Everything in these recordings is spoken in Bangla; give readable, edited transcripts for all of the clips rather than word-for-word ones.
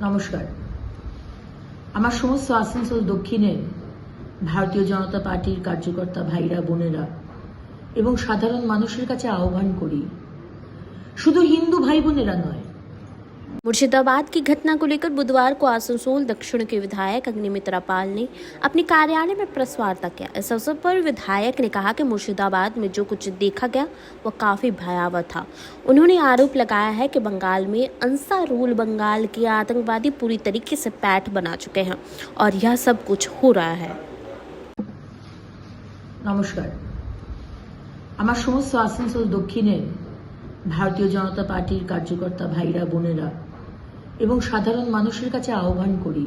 নমস্কার। আমার সমস্ত আসানসোল দক্ষিণের ভারতীয় জনতা পার্টির কার্যকর্তা ভাইরা বোনেরা এবং সাধারণ মানুষের কাছে আহ্বান করি, শুধু হিন্দু ভাই বোনেরা নয়। मुर्शिदाबाद की घटना को लेकर बुधवार को आसनसोल दक्षिण के विधायक अग्निमित्रा पाल ने अपने कार्यालय में प्रेस वार्ता किया। इस अवसर पर विधायक ने कहा कि मुर्शिदाबाद में जो कुछ देखा गया वह काफी भयावह था। उन्होंने आरोप लगाया है कि बंगाल में अंसारुल बंगाल के आतंकवादी पूरी तरीके से पैठ बना चुके हैं और यह सब कुछ हो रहा है। নমস্কার। আমার সমস্ত আসানসোল দক্ষিণের ভারতীয় জনতা পার্টির কার্যকর্তা ভাইরা বোনেরা এবং সাধারণ মানুষের কাছে আহ্বান করি,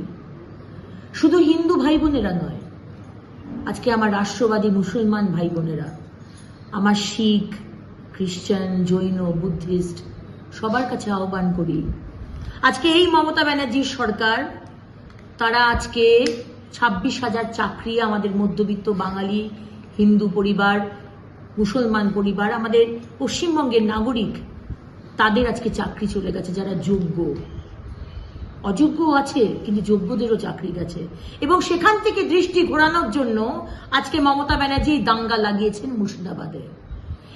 শুধু হিন্দু ভাই বোনেরা নয়, আজকে আমার রাষ্ট্রবাদী মুসলমান ভাই বোনেরা, আমার শিখ, খ্রিস্টান, জৈন, বুদ্ধিস্ট সবার কাছে আহ্বান করি, আজকে এই মমতা ব্যানার্জির সরকার তারা আজকে 26,000 চাকরি আমাদের মধ্যবিত্ত বাঙালি হিন্দু পরিবার, মুসলমান পরিবার, আমাদের পশ্চিমবঙ্গের নাগরিক, তাদের আজকে চাকরি চলে গেছে। যারা যোগ্য, অযোগ্য আছে কিন্তু যোগ্যদেরও চাকরি গেছে, এবং সেখান থেকে দৃষ্টি ঘোরানোর জন্য আজকে মমতা ব্যানার্জি দাঙ্গা লাগিয়েছেন মুর্শিদাবাদে,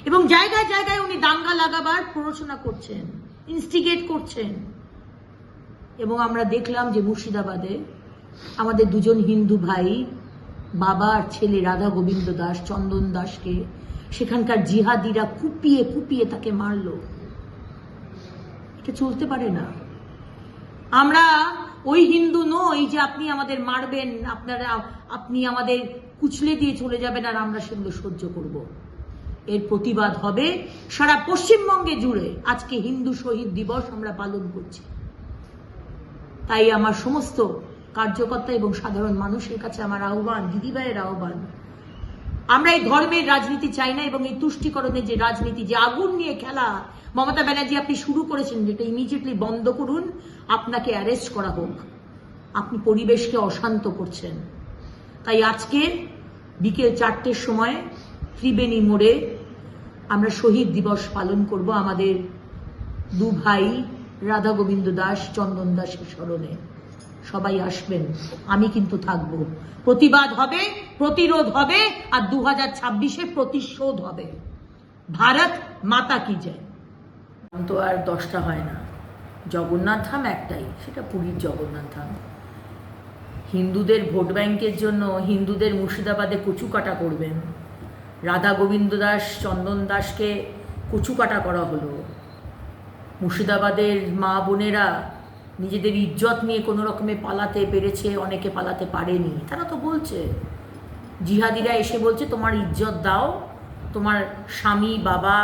এবং জায়গায় জায়গায় উনি দাঙ্গা লাগাবার প্ররোচনা করছেন, ইনস্টিগেট করছেন। এবং আমরা দেখলাম যে মুর্শিদাবাদে আমাদের দুজন হিন্দু ভাই, বাবা আর ছেলে রাধা গোবিন্দ দাস, চন্দন দাসকে সেখানকার জিহাদিরা কুপিয়ে কুপিয়ে তাকে মারল। এটা চলতে পারে না। আমরা ওই হিন্দু নই যে আপনি আমাদের মারবেন, আপনি আমাদের কুচলে দিয়ে চলে যাবেন আর আমরা সেগুলো সহ্য করব। এর প্রতিবাদ হবে সারা পশ্চিমবঙ্গে জুড়ে। আজকে হিন্দু শহীদ দিবস আমরা পালন করছি, তাই আমার সমস্ত কার্যকর্তা এবং সাধারণ মানুষের কাছে আমার আহ্বান, দিদিভাইয়ের আহ্বান, আমরা এই ধর্মের রাজনীতি চাই না, এবং এই তুষ্টিকরণের যে রাজনীতি, যে আগুন নিয়ে খেলা মমতা ব্যানার্জি আপনি শুরু করেছেন, যেটা ইমিডিয়েটলি বন্ধ করুন। আপনাকে অ্যারেস্ট করা হোক, আপনি পরিবেশকে অশান্ত করছেন। তাই আজকে বিকেল 4টের সময় ত্রিবেণী মোড়ে আমরা শহীদ দিবস পালন করব আমাদের দু ভাই রাধা গোবিন্দ দাস, চন্দন দাসের স্মরণে। সবাই আসবেন, আমি কিন্তু থাকব। প্রতিবাদ হবে, প্রতিরোধ হবে, আর 2026-এ প্রতিশোধ হবে। ভারত মাতা কি জয়। তো আর 10টা হয় না, জগন্নাথ ধাম একটাই, সেটা পুরীর জগন্নাথ ধাম। হিন্দুদের ভোট ব্যাংকের জন্য হিন্দুদের মুর্শিদাবাদে কচু কাটা করবেন, রাধা গোবিন্দ দাস, চন্দন দাসকে কচু কাটা করা হলো। মুর্শিদাবাদের মা বোনেরা নিজেদের ইজ্জত নিয়ে কোনো রকমে পালাতে পেরেছে, অনেকে পালাতে পারেনি। তারা তো বলছে, জিহাদিরা এসে বলছে তোমার ইজ্জত দাও, তোমার স্বামী, বাবা,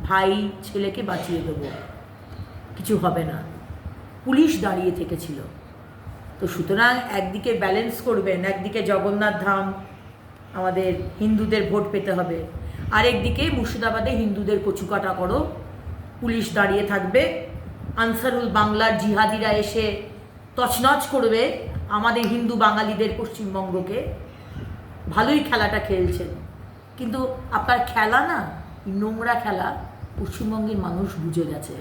ভাই, ছেলেকে বাঁচিয়ে দেবো, কিছু হবে না। পুলিশ দাঁড়িয়ে থেকেছিল। তো সুতরাং একদিকে ব্যালেন্স করবেন, একদিকে জগন্নাথ ধাম আমাদের হিন্দুদের ভোট পেতে হবে, আরেকদিকে মুর্শিদাবাদে হিন্দুদের কচুকাটা করো, পুলিশ দাঁড়িয়ে থাকবে, আনসারুল বাংলার জিহাদিরা এসে তছনছ করবে আমাদের হিন্দু বাঙালিদের পশ্চিমবঙ্গকে। ভালোই খেলাটা খেলছেন, কিন্তু আপনার খেলা না, নোংরা খেলা পশ্চিমবঙ্গের মানুষ বুঝে গেছে।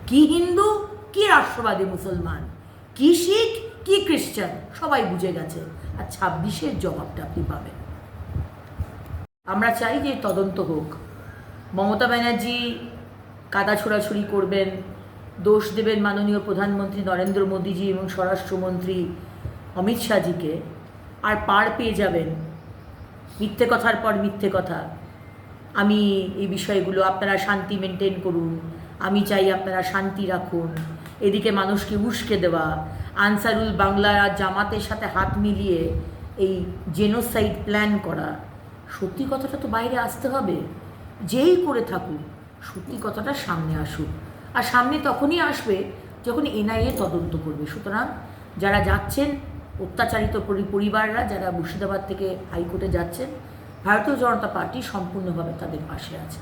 কি হিন্দু, কি রাষ্ট্রবাদী মুসলমান, কি শিখ, কি খ্রিস্টান, সবাই বুঝে গেছে। আর 26-এর জবাবটা আপনি পাবেন। আমরা চাই যে তদন্ত হোক। মমতা ব্যানার্জি কাদা ছোড়াছুড়ি করবেন, দোষ দেবেন মাননীয় প্রধানমন্ত্রী নরেন্দ্র মোদীজি এবং স্বরাষ্ট্রমন্ত্রী অমিত শাহজিকে, আর পার পেয়ে যাবেন মিথ্যে কথার পর মিথ্যে কথা। আমি এই বিষয়গুলো, আপনারা শান্তি মেনটেন করুন, আমি চাই আপনারা শান্তি রাখুন, এদিকে মানুষকে উস্কে দেওয়া, আনসারুল বাংলা আর জামাতের সাথে হাত মিলিয়ে এই জেনোসাইড প্ল্যান করা, সত্যি কথাটা তো বাইরে আসতে হবে। যেই করে থাকুক, সত্যি কথাটা সামনে আসুক। আর সামনে তখনই আসবে যখন এনআইএ তদন্ত করবে। সুতরাং যারা যাচ্ছেন, অত্যাচারিত পরিবাররা যারা মুর্শিদাবাদ থেকে হাইকোর্টে যাচ্ছেন, ভারতীয় জনতা পার্টি সম্পূর্ণভাবে তাদের পাশে আছে।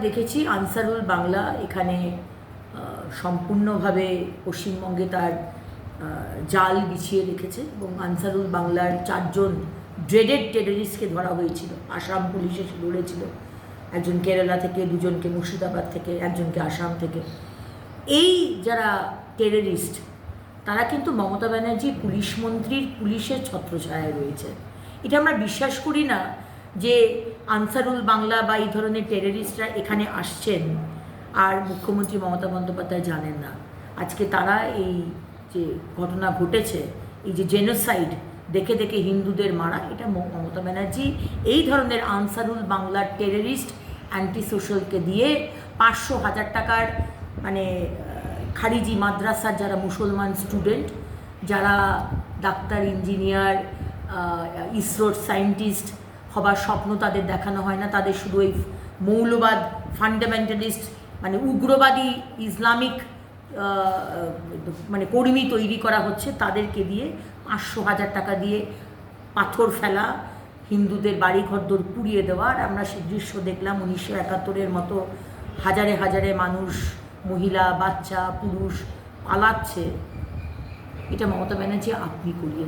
দেখেছি আনসারুল বাংলা এখানে সম্পূর্ণভাবে পশ্চিমবঙ্গে তার জাল বিছিয়ে রেখেছে, এবং আনসারুল বাংলার 4 জন ড্রেডেড টেররিস্টকে ধরা হয়েছিল। আসাম পুলিশ এসে ধরেছিল, একজন কেরালা থেকে, 2জনকে মুর্শিদাবাদ থেকে, একজনকে আসাম থেকে। এই যারা টেররিস্ট তারা কিন্তু মমতা ব্যানার্জি পুলিশ মন্ত্রীর পুলিশের ছত্রছায়ায় রয়েছে। এটা আমরা বিশ্বাস করি না যে আনসারুল বাংলা বা এই ধরনের টেররিস্টরা এখানে আসছেন আর মুখ্যমন্ত্রী মমতা বন্দ্যোপাধ্যায় জানেন না। আজকে তারা এই যে ঘটনা ঘটেছে, এই যে জেনোসাইড দেখে দেখে হিন্দুদের মারা, এটা মমতা ব্যানার্জি এই ধরনের আনসারুল বাংলার টেররিস্ট অ্যান্টি সোশ্যালকে দিয়ে 500,000 টাকার মানে খারিজি মাদ্রাসার যারা মুসলমান স্টুডেন্ট, যারা ডাক্তার, ইঞ্জিনিয়ার, ইসরোর সায়েন্টিস্ট হবার স্বপ্ন তাদের দেখানো হয় না, তাদের শুধু এই মৌলবাদ, ফান্ডামেন্টালিস্ট মানে উগ্রবাদী ইসলামিক মানে কর্মী তৈরি করা হচ্ছে, তাদেরকে দিয়ে 500,000 টাকা দিয়ে পাথর ফেলা, হিন্দুদের বাড়ি ঘরদোর পুড়িয়ে দেওয়া। আর আমরা সে দৃশ্য দেখলাম 1971-এর মতো হাজারে হাজারে মানুষ, মহিলা, বাচ্চা, পুরুষ পালাচ্ছে। এটা মমতা ব্যানার্জি আপনি করিয়েছেন।